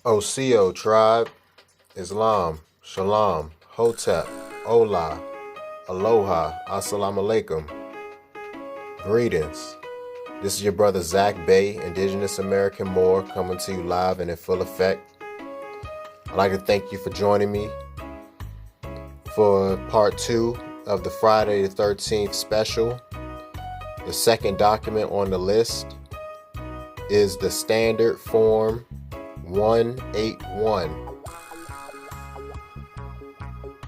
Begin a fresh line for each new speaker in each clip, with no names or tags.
Oseo tribe, Islam, Shalom, Hotep, Ola, Aloha, Assalamu alaikum. Greetings. This is your brother Zach Bay, Indigenous American Moor, coming to you live and in full effect. I'd like to thank you for joining me for part 2 of the Friday the 13th special. The second document on the list is the Standard Form 181.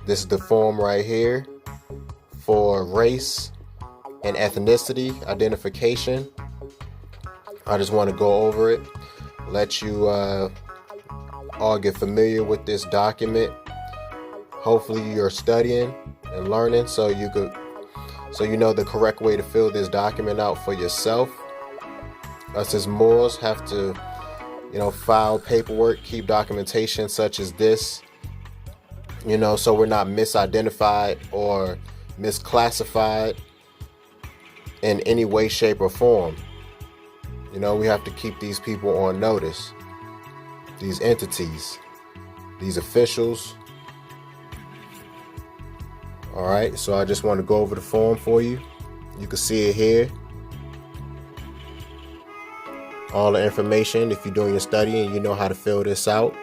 This is the form right here for race and ethnicity identification. I just want to go over it, let you all get familiar with this document. Hopefully you're studying and learning so you know the correct way to fill this document out for yourself. Us as Moors have to, file paperwork, keep documentation such as this, so we're not misidentified or misclassified in any way, shape, or form. We have to keep these people on notice, these entities, these officials. All right, so I just want to go over the form for you. You can see it here. All the information if you're doing your study and you know how to fill this out.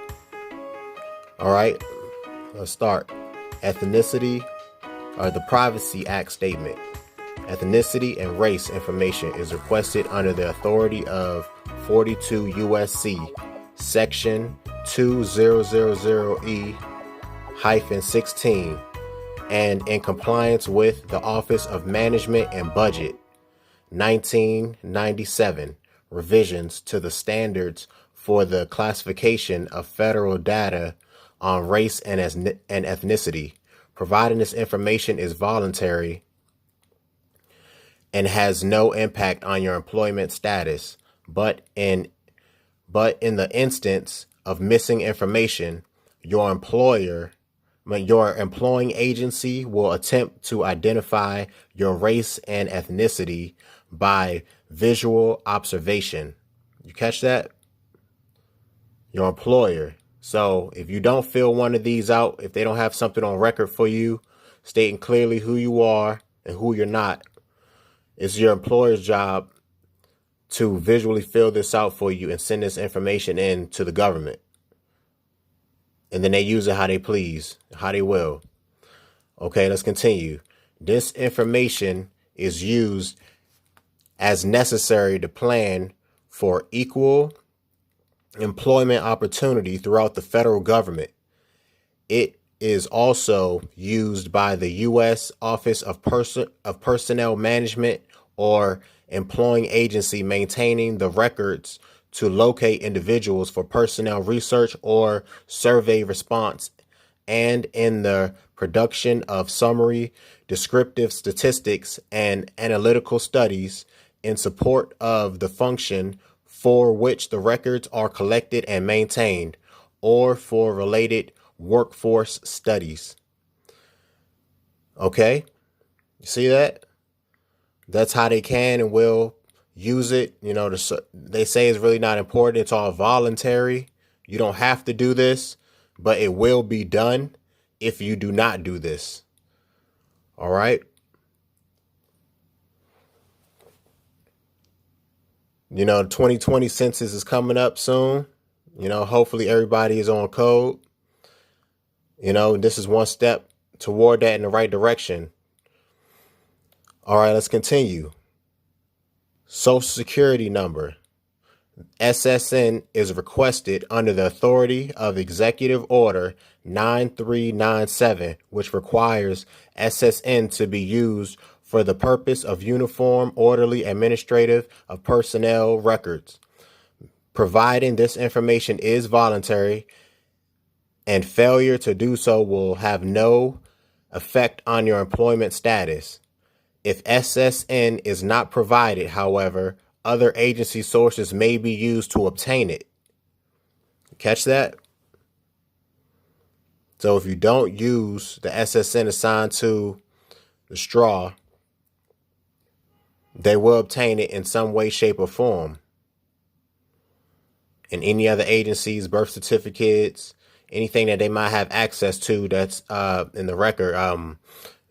All right, let's start. Ethnicity, or the Privacy Act statement. Ethnicity and race information is requested under the authority of 42 USC Section 2000E-16 and in compliance with the Office of Management and Budget 1997 revisions to the standards for the classification of federal data on race and ethnicity. Providing this information is voluntary and has no impact on your employment status, but in the instance of missing information, your employing agency will attempt to identify your race and ethnicity by visual observation. You catch that? Your employer. So if you don't fill one of these out, if they don't have something on record for you stating clearly who you are and who you're not, it's your employer's job to visually fill this out for you and send this information in to the government. And then they use it how they please, how they will. Okay, let's continue. This information is used as necessary to plan for equal employment opportunity throughout the federal government. It is also used by the U.S. Office of Personnel Management or employing agency maintaining the records to locate individuals for personnel research or survey response, and in the production of summary, descriptive statistics and analytical studies in support of the function for which the records are collected and maintained, or for related workforce studies. Okay, you see that? That's how they can and will use it. They say it's really not important. It's all voluntary. You don't have to do this, but it will be done if you do not do this. All right. The 2020 census is coming up soon. Hopefully everybody is on code. This is one step toward that in the right direction. All right, let's continue. Social Security number. SSN is requested under the authority of Executive Order 9397, which requires SSN to be used for the purpose of uniform, orderly administrative of personnel records. Providing this information is voluntary, and failure to do so will have no effect on your employment status. If SSN is not provided, however, other agency sources may be used to obtain it. Catch that? So if you don't use the SSN assigned to the straw, they will obtain it in some way, shape, or form. and any other agencies, birth certificates, anything that they might have access to that's in the record,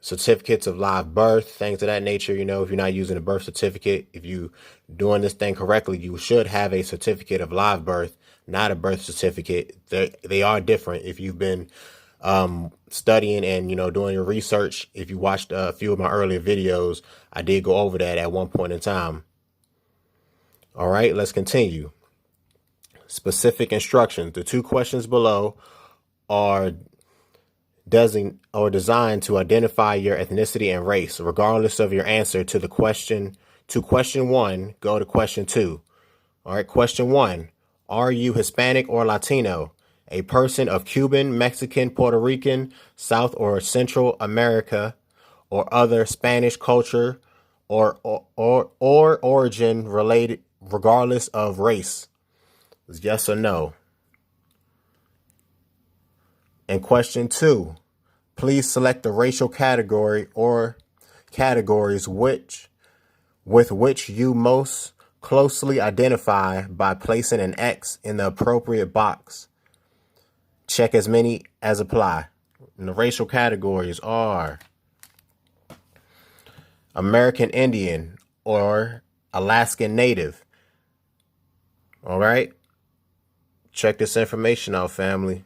certificates of live birth, things of that nature. You know, if you're not using a birth certificate, if you doing this thing correctly, you should have a certificate of live birth, not a birth certificate. They are different. If you've been studying and, you know, doing your research, if you watched a few of my earlier videos, I did go over that at one point in time. All right, let's continue. Specific instructions. The 2 questions below are designed to identify your ethnicity and race. Regardless of your answer to the question, to question 1, go to question 2. All right, question 1. Are you Hispanic or Latino? A person of Cuban, Mexican, Puerto Rican, South or Central America, or other Spanish culture or origin related, regardless of race. Yes or no? And question 2, please select the racial category or categories with which you most closely identify by placing an X in the appropriate box. Check as many as apply. And the racial categories are American Indian or Alaskan Native. All right. Check this information out, family.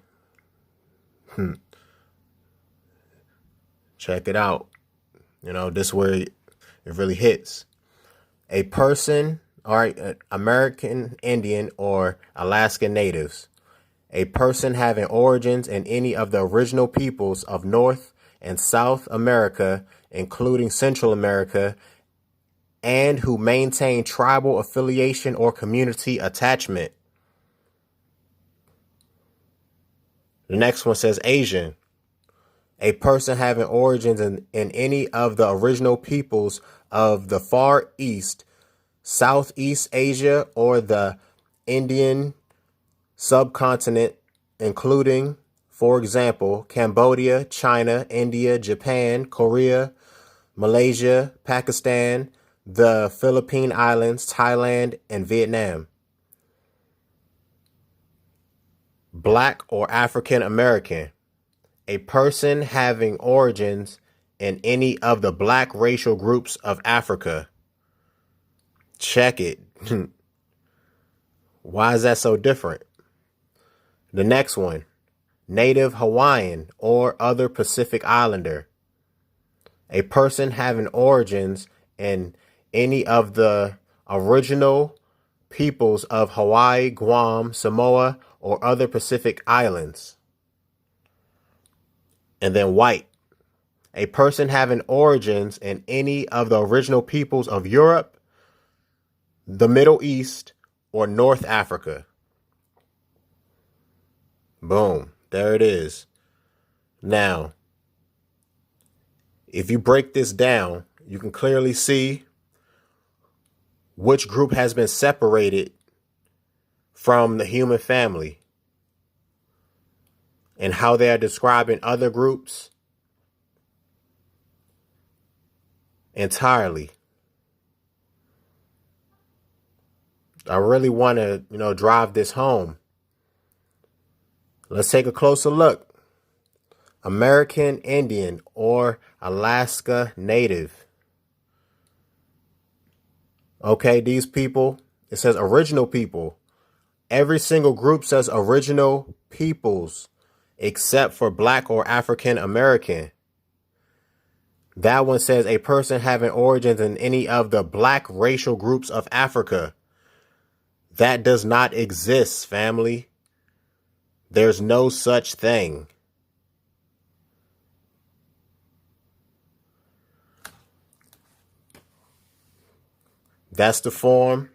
Check it out. You know, this is where it really hits. A person, all right, American Indian or Alaskan Natives. A person having origins in any of the original peoples of North and South America, including Central America, and who maintain tribal affiliation or community attachment. The next one says Asian. A person having origins in any of the original peoples of the Far East, Southeast Asia, or the Indian subcontinent, including, for example, Cambodia, China, India, Japan, Korea, Malaysia, Pakistan, the Philippine Islands, Thailand, and Vietnam. Black or African American. A person having origins in any of the black racial groups of Africa. Check it. Why is that so different? The next one, Native Hawaiian or other Pacific Islander. A person having origins in any of the original peoples of Hawaii, Guam, Samoa, or other Pacific Islands. And then white, a person having origins in any of the original peoples of Europe, the Middle East, or North Africa. Boom, there it is. Now, if you break this down, you can clearly see which group has been separated from the human family and how they are describing other groups entirely. I really want to, drive this home. Let's take a closer look. American Indian or Alaska Native. Okay, these people, it says original people. Every single group says original peoples, except for Black or African American. That one says a person having origins in any of the black racial groups of Africa. That does not exist, family. There's no such thing. That's the form.